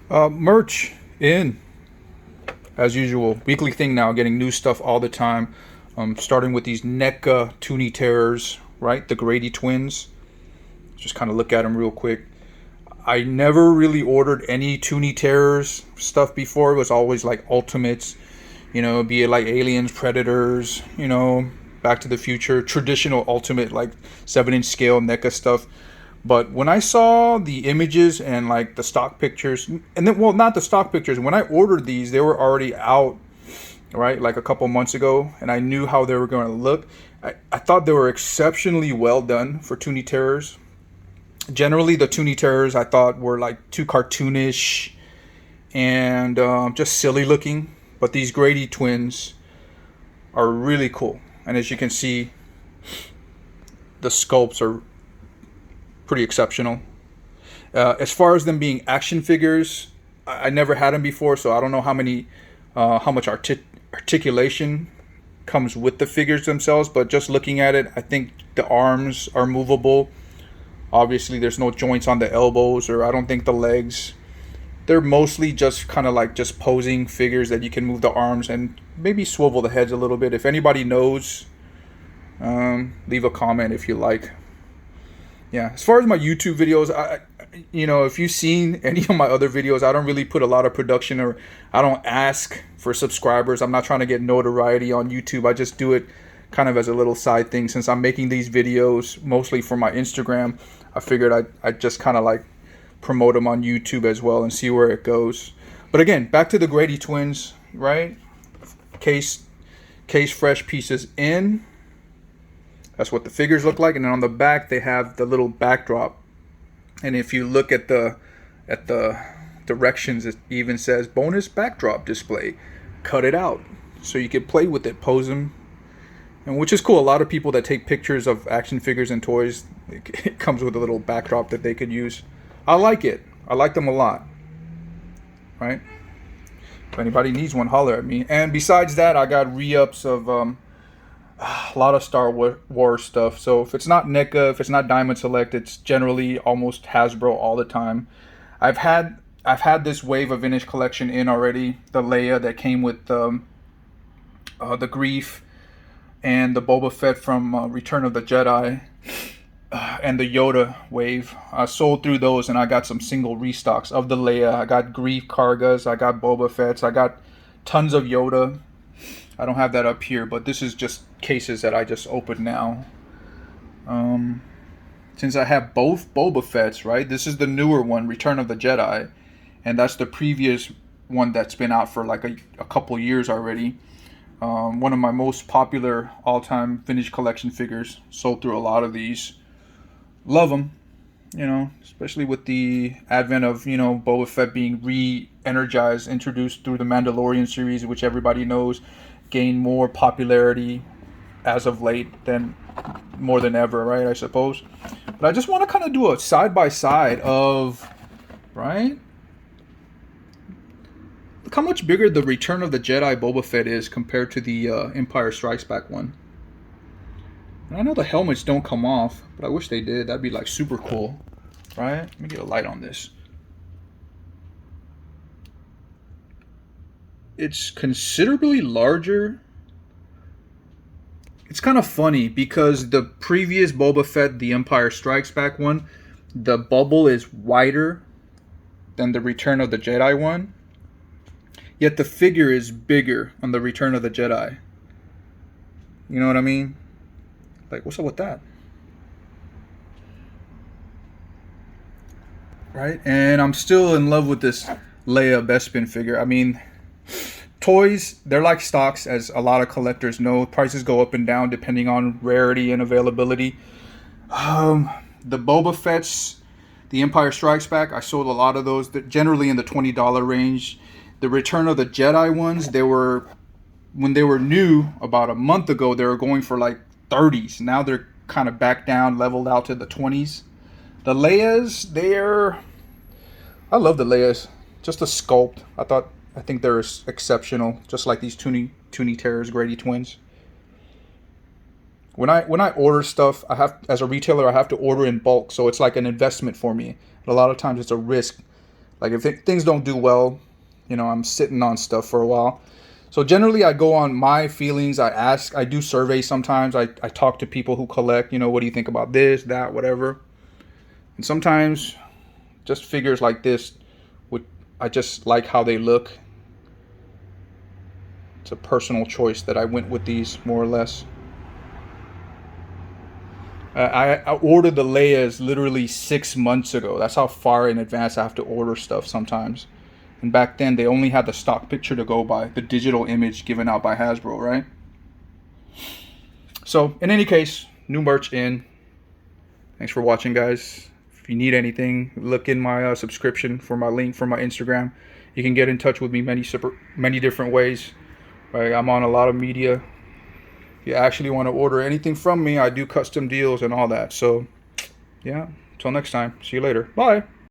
Merch in, as usual. Weekly thing now, getting new stuff all the time. Starting with these Neca Toony Terrors, right? The Grady Twins. Just kind of look at them real quick. I never really ordered any Toony Terrors stuff before. It was always like Ultimates, be it like Aliens, Predators, Back to the Future, traditional Ultimate, like 7-inch scale NECA stuff. But when I saw the images and like the stock pictures, and then, well, not the stock pictures, when I ordered these, they were already out, right? Like a couple months ago, and I knew how they were going to look. I thought they were exceptionally well done for Toony Terrors. Generally, the Toony Terrors I thought were like too cartoonish and just silly looking. But these Grady Twins are really cool. And as you can see, the sculpts are pretty exceptional. As far as them being action figures, I never had them before, so I don't know how much articulation comes with the figures themselves. But just looking at it, I think the arms are movable. Obviously, there's no joints on the elbows, or I don't think the legs. They're mostly just kind of like just posing figures that you can move the arms and maybe swivel the heads a little bit. If anybody knows, leave a comment if you like. Yeah, as far as my YouTube videos, if you've seen any of my other videos, I don't really put a lot of production, or I don't ask for subscribers. I'm not trying to get notoriety on YouTube. I just do it kind of as a little side thing. Since I'm making these videos mostly for my Instagram, I figured I'd just kind of like promote them on YouTube as well and see where it goes. But again, back to the Grady Twins, right? Case fresh pieces in. That's what the figures look like. And then on the back, they have the little backdrop. And if you look at the directions, it even says bonus backdrop display. Cut it out so you can play with it, pose them. And which is cool. A lot of people that take pictures of action figures and toys, it comes with a little backdrop that they could use. I like it. I like them a lot. Right? If anybody needs one, holler at me. And besides that, I got re-ups of a lot of Star Wars stuff. So if it's not NECA, if it's not Diamond Select, it's generally almost Hasbro all the time. I've had this wave of vintage collection in already. The Leia that came with the Grief, and the Boba Fett from Return of the Jedi, and the Yoda wave. I sold through those, and I got some single restocks of the Leia. I got Grief Kargas, I got Boba Fetts, I got tons of Yoda. I don't have that up here, but this is just cases that I just opened now. Since I have both Boba Fetts, right? This is the newer one, Return of the Jedi, and that's the previous one that's been out for like a couple years already. One of my most popular all-time vintage collection figures. Sold through a lot of these. Love them, especially with the advent of, Boba Fett being re-energized, introduced through the Mandalorian series, which everybody knows gained more popularity as of late than more than ever, right, I suppose. But I just want to kind of do a side-by-side of, right? Look how much bigger the Return of the Jedi Boba Fett is compared to the Empire Strikes Back one. And I know the helmets don't come off, but I wish they did. That'd be like super cool, right? Let me get a light on this. It's considerably larger. It's kind of funny because the previous Boba Fett, the Empire Strikes Back one, the bubble is wider than the Return of the Jedi one. Yet the figure is bigger on the Return of the Jedi. You know what I mean? Like, what's up with that? Right? And I'm still in love with this Leia Bespin figure. I mean, toys, they're like stocks, as a lot of collectors know. Prices go up and down depending on rarity and availability. The Boba Fett's, the Empire Strikes Back, I sold a lot of those, generally in the $20 range. The Return of the Jedi ones, when they were new about a month ago, they were going for like 30s. Now they're kind of back down, leveled out to the 20s. The Leias, I love the Leias. Just the sculpt, I think they're exceptional, just like these Toony Terrors, Grady Twins. When I order stuff, as a retailer, I have to order in bulk, so it's like an investment for me. And a lot of times it's a risk. Like if things don't do well, you know, I'm sitting on stuff for a while. So generally I go on my feelings. I do surveys sometimes. I talk to people who collect, you know, what do you think about this, that, whatever. And sometimes just figures like this would, I just like how they look. It's a personal choice that I went with these more or less. I ordered the Leias literally 6 months ago. That's how far in advance I have to order stuff sometimes. And back then, they only had the stock picture to go by, the digital image given out by Hasbro, right? So, in any case, new merch in. Thanks for watching, guys. If you need anything, look in my subscription for my link for my Instagram. You can get in touch with me many different ways. Right? I'm on a lot of media. If you actually want to order anything from me, I do custom deals and all that. So, yeah, until next time. See you later. Bye.